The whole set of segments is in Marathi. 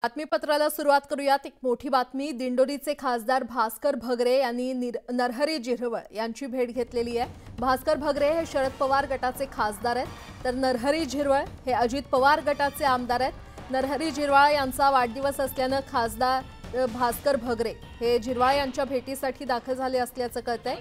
बातमीपत्राला सुरुवात करूयात। एक मोठी बातमी। दिंडोरीचे खासदार भास्कर भगरे यांनी नरहरी झिरवळ यांची भेट घेतलेली आहे। भास्कर भगरे हे शरद पवार गटाचे खासदार आहेत, तर नरहरी झिरवळ हे अजित पवार गटाचे आमदार आहेत। नरहरी झिरवळ यांचा वाढदिवस असल्याने खासदार भास्कर भगरे हे झिरवळ यांच्या भेटीसाठी दाखल झाले असल्याचं कळतंय।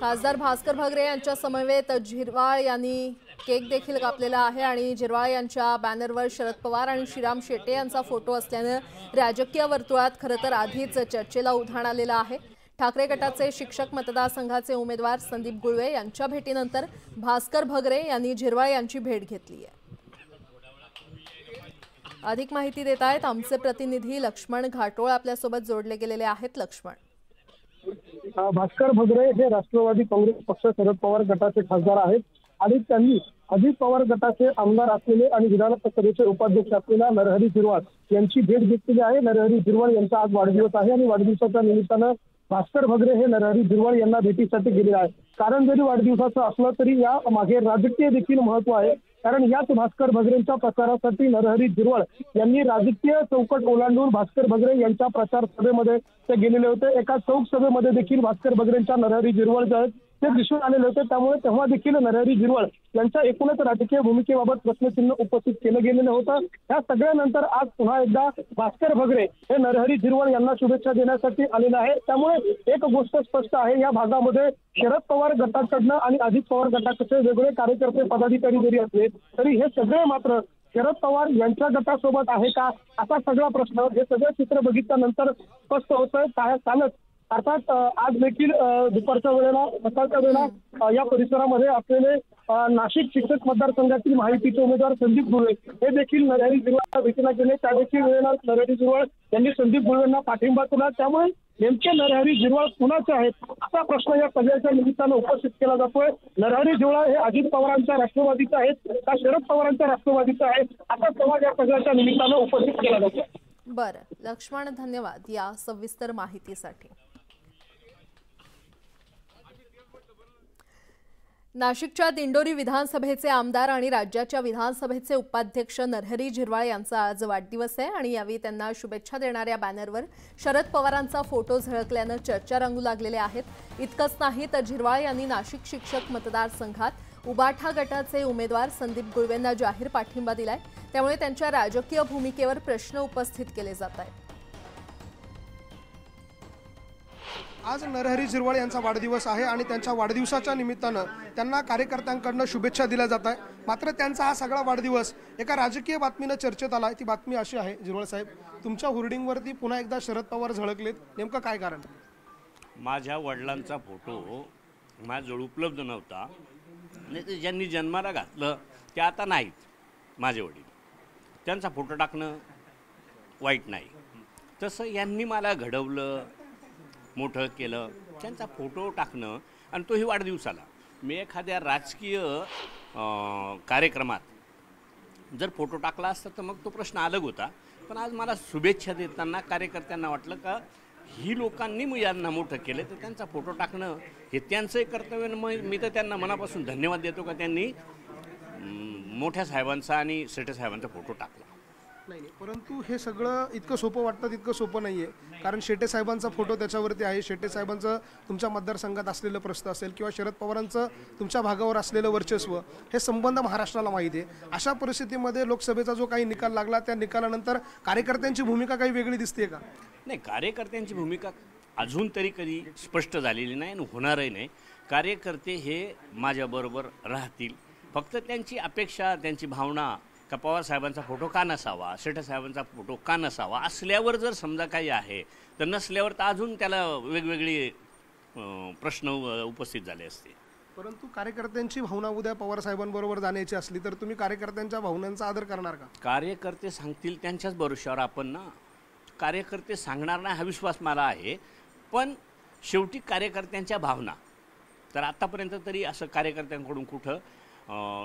खासदार भास्कर भगरे यांच्या समवेत झिरवळ यांनी केक देखील कापलेला आहे आणि झिरवळ यांच्या बॅनरवर शरद पवार आणि श्रीराम शेटे यांचा फोटो असल्याने राजकीय वर्तुळात खरंतर आधीच चर्चेला उधाण आलेला आहे। ठाकरे गटाचे शिक्षक मतदारसंघाचे उमेदवार संदीप गुळवे यांच्या भेटीनंतर भास्कर भगरे यांनी झिरवळ यांची भेट घेतली आहे। अधिक माहिती देत आहेत आमचे प्रतिनिधी लक्ष्मण घाटोळ आपल्यासोबत जोडले गेलेले आहेत। लक्ष्मण, भास्कर भगरे हे राष्ट्रवादी काँग्रेस पक्ष शरद पवार गटाचे खासदार आहेत आणि त्यांनी अजित पवार गटाचे आमदार असलेले आणि विधान परिषदेचे उपाध्यक्ष असलेल्या नरहरी झिरवळ यांची भेट घेतलेली आहे। नरहरी झिरवळ यांचा आज वाढदिवस आहे आणि वाढदिवसाच्या निमित्तानं भास्कर भगरे हे नरहरी झिरवळ यांना भेटीसाठी गेले आहे। कारण जरी वाढदिवसाचं असलं तरी या मागे राजकीय देखील महत्व आहे, कारण याच भास्कर भगरेंच्या प्रचारासाठी नरहरी झिरवळ यांनी राजकीय चौकट ओलांडून भास्कर भगरे यांच्या प्रचार सभेमध्ये ते गेलेले होते। एका चौक सभेमध्ये देखील भास्कर भगरेंच्या नरहरी झिरवळ जे आहेत ते दिसून आलेले होते। त्यामुळे तेव्हा देखील नरहरी झिरवळ यांच्या एकूणच राजकीय भूमिकेबाबत प्रश्नचिन्ह उपस्थित केलं गेलेलं होतं। या सगळ्यानंतर आज पुन्हा एकदा भास्कर भगरे हे नरहरी झिरवळ यांना शुभेच्छा देण्यासाठी आलेले आहे। त्यामुळे एक गोष्ट स्पष्ट आहे, या भागामध्ये शरद पवार गटाकडनं आणि अजित पवार गटाकडचे वेगळे कार्यकर्ते पदाधिकारी जरी असले तरी हे सगळे मात्र शरद पवार यांच्या गटासोबत आहे का, असा सगळा प्रश्न हे सगळं चित्र बघितल्यानंतर स्पष्ट होतंय। कालच अर्थात आज देखील दुपारच्या वेळेला सकाळच्या वेळेला या परिसरामध्ये असलेले नाशिक शिक्षक मतदारसंघातील माहितीचे उमेदवार संदीप गुळवे हे देखील नरहरी झिरवळच्या भेटीला गेले। त्या देखील वेळेला नरहरी झिरवळ यांनी संदीप गुळवेंना पाठिंबा दिला। त्यामुळे नेमके नरहरी झिरवळ कुणाचे आहेत असा प्रश्न या सगळ्याच्या निमित्तानं उपस्थित केला जातोय। नरहरी झिरवळ हे अजित पवारांच्या राष्ट्रवादीचे आहेत का शरद पवारांच्या राष्ट्रवादीचे आहेत असा सवाल या सगळ्याच्या निमित्तानं उपस्थित केला जातोय। बरं लक्ष्मण, धन्यवाद या सविस्तर माहितीसाठी। नाशिकच्या दिंडोरी विधानसभेचे आमदार आणि राज्याच्या विधानसभेचे उपाध्यक्ष नरहरी झिरवळ यांचा आज वाढदिवस आहे आणि यावेळी त्यांना शुभेच्छा देणाऱ्या बॅनरवर शरद पवारांचा फोटो झळकल्यानं चर्चा रंगू लागलेले आहेत। इतकंच नाही तर झिरवळ यांनी नाशिक शिक्षक मतदारसंघात उबाठा गटाचे उमेदवार संदीप गुळवेंना जाहीर पाठिंबा दिलाय। त्यामुळे त्यांच्या राजकीय भूमिकेवर प्रश्न उपस्थित केले जात आहेत। आज नरहरी झिरवळ यांचा वाढदिवस आहे आणि त्यांच्या वाढदिवसाच्या निमित्तानं त्यांना कार्यकर्त्यांकडून शुभेच्छा दिल्या जात आहे। मात्र त्यांचा हा सगळा वाढदिवस एका राजकीय बातमीनं चर्चेत आला। ती बातमी अशी आहे, झिरवळ साहेब तुमच्या होर्डिंगवरती पुन्हा एकदा शरद पवार झळकलेत, नेमकं काय कारण? माझ्या वडिलांचा फोटो माझ्याजवळ उपलब्ध नव्हता आणि ते ज्यांनी जन्माला घातलं ते आता नाहीत माझे वडील, त्यांचा फोटो टाकणं वाईट नाही। तसं यांनी मला घडवलं, मोठं केलं, त्यांचा फोटो टाकणं आणि तोही वाढदिवसाला। मी एखाद्या राजकीय कार्यक्रमात जर फोटो टाकला असता तर मग तो प्रश्न अलग होता, पण आज मला शुभेच्छा देताना कार्यकर्त्यांना वाटलं का ही लोकांनी मग यांना मोठं केलं तर त्यांचा फोटो टाकणं हे त्यांचंही कर्तव्य। मग मी तर त्यांना मनापासून धन्यवाद देतो का त्यांनी मोठ्या साहेबांचा आणि शेटे साहेबांचा फोटो टाकला। नाही, परंतु हे सगळं इतकं सोपं वाटतं तितकं सोपं नाही आहे, कारण शेटे साहेबांचा फोटो त्याच्यावरती आहे। शेटे साहेबांचं तुमच्या मतदारसंघात असलेलं प्रश्न असेल किंवा शरद पवारांचं तुमच्या भागावर असलेलं वर्चस्व हे संबंध महाराष्ट्राला माहिती आहे। अशा परिस्थितीमध्ये लोकसभेचा जो काही निकाल लागला त्या निकालानंतर कार्यकर्त्यांची भूमिका काही वेगळी दिसते का? नाही, कार्यकर्त्यांची भूमिका अजून तरी कधी स्पष्ट झालेली नाही आणि होणारही नाही। कार्यकर्ते हे माझ्याबरोबर राहतील, फक्त त्यांची अपेक्षा त्यांची भावना का पवार साहेबांचा फोटो का नसावा, शेटे साहेबांचा फोटो का नसावा असल्यावर जर समजा काही आहे, तर नसल्यावर तर अजून त्याला वेगवेगळे प्रश्न उपस्थित झाले असते। परंतु कार्यकर्त्यांची भावना उद्या पवार साहेबांबरोबर जाण्याची असली तर तुम्ही कार्यकर्त्यांच्या भावनांचा आदर करणार का? कार्यकर्ते सांगतील त्यांच्याच भरोश्यावर आपण ना, कार्यकर्ते सांगणार नाही हा विश्वास मला आहे, पण शेवटी कार्यकर्त्यांच्या भावना तर आतापर्यंत तरी असं कार्यकर्त्यांकडून कुठं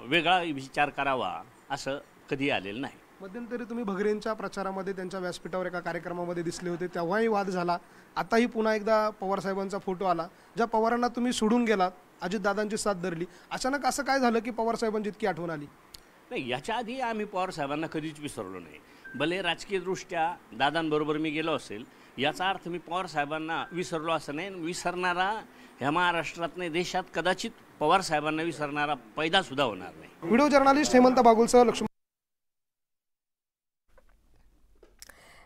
वेगळा विचार करावा असं कधी आलेलं नाही। मध्यंतरी तुम्ही भगरेंच्या प्रचारामध्ये त्यांच्या व्यासपीठावर एका कार्यक्रमामध्ये दिसले होते, तेव्हाही वाद झाला। आताही पुन्हा एकदा पवार साहेबांचा फोटो आला, ज्या पवारांना तुम्ही सोडून गेलात, अजितदादांची साथ धरली, अचानक असं काय झालं की पवार साहेबांची इतकी आठवण आली? नाही, याच्या आधी आम्ही पवार साहेबांना कधीच विसरलो नाही। भले राजकीयदृष्ट्या दादांबरोबर मी गेलो असेल, याचा अर्थ मी पवार साहेबांना विसरलो असं नाही. विसरणारा ह्या महाराष्ट्रात नाही, देशात कदाचित पवार साहेबांना विसरणारा पैदा सुद्धा होणार नाही. व्हिडिओ जर्नलिस्ट हेमंत बागुलसह लक्ष्मण.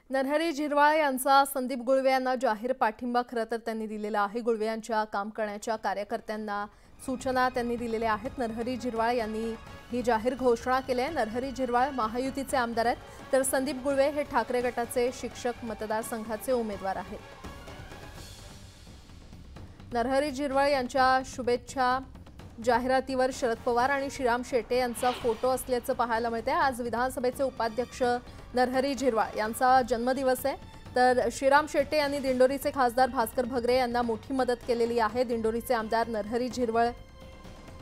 नरहरी झिरवाळ यांचा संदीप गुळवे यांना जाहीर पाठिंबा खरं तर त्यांनी दिलेला आहे. गुळवे यांच्या काम करण्याच्या कार्यकर्त्यांना सूचना त्यांनी दिलेल्या आहेत. नरहरी झिरवाळ यांनी ही जाहीर घोषणा केली आहे. नरहरी झिरवाळ महायुतीचे आमदार आहेत, तर संदीप गुळवे हे ठाकरे गटाचे शिक्षक मतदारसंघाचे उमेदवार आहेत. नरहरी झिरवाळ यांच्या शुभेच्छा जाहिरातीवर शरद पवार आणि श्रीराम शेटे यांचा फोटो असल्याचं पाहायला मिळते. आज विधानसभेचे उपाध्यक्ष नरहरी झिरवाळ यांचा जन्मदिवस आहे, तर श्रीराम शेटे यांनी दिंडोरीचे खासदार भास्कर भगरे यांना मोठी मदत केलेली आहे. दिंडोरीचे आमदार नरहरी झिरवाळ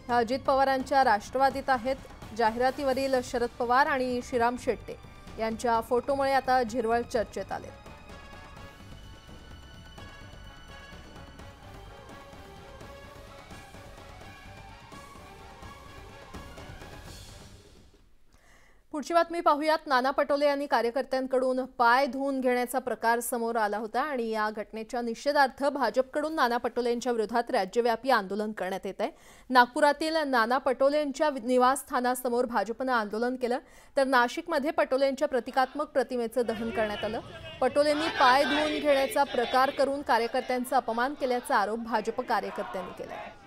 अजित पवारांच्या राष्ट्रवादीत आहेत. जाहिरातीवरील शरद पवार आणि श्रीराम शेट्टे यांच्या फोटोमुळे आता झिरवाळ चर्चेत आले. पुढची बातमी पाहूयात. नाना पटोले यांनी कार्यकर्त्यांकडून पाय धुवून घेण्याचा प्रकार समोर आला होता आणि या घटनेच्या निषेधार्थ भाजपकडून नाना पटोलेंच्या विरोधात राज्यव्यापी आंदोलन करण्यात येत आहे. नागपुरातील नाना पटोलेंच्या निवासस्थानासमोर भाजपनं आंदोलन केलं, तर नाशिकमध्ये पटोलेंच्या प्रतिकात्मक प्रतिमेचं दहन करण्यात आलं. पटोलेंनी पाय धुवून घेण्याचा प्रकार करून कार्यकर्त्यांचा अपमान केल्याचा आरोप भाजप कार्यकर्त्यांनी केला.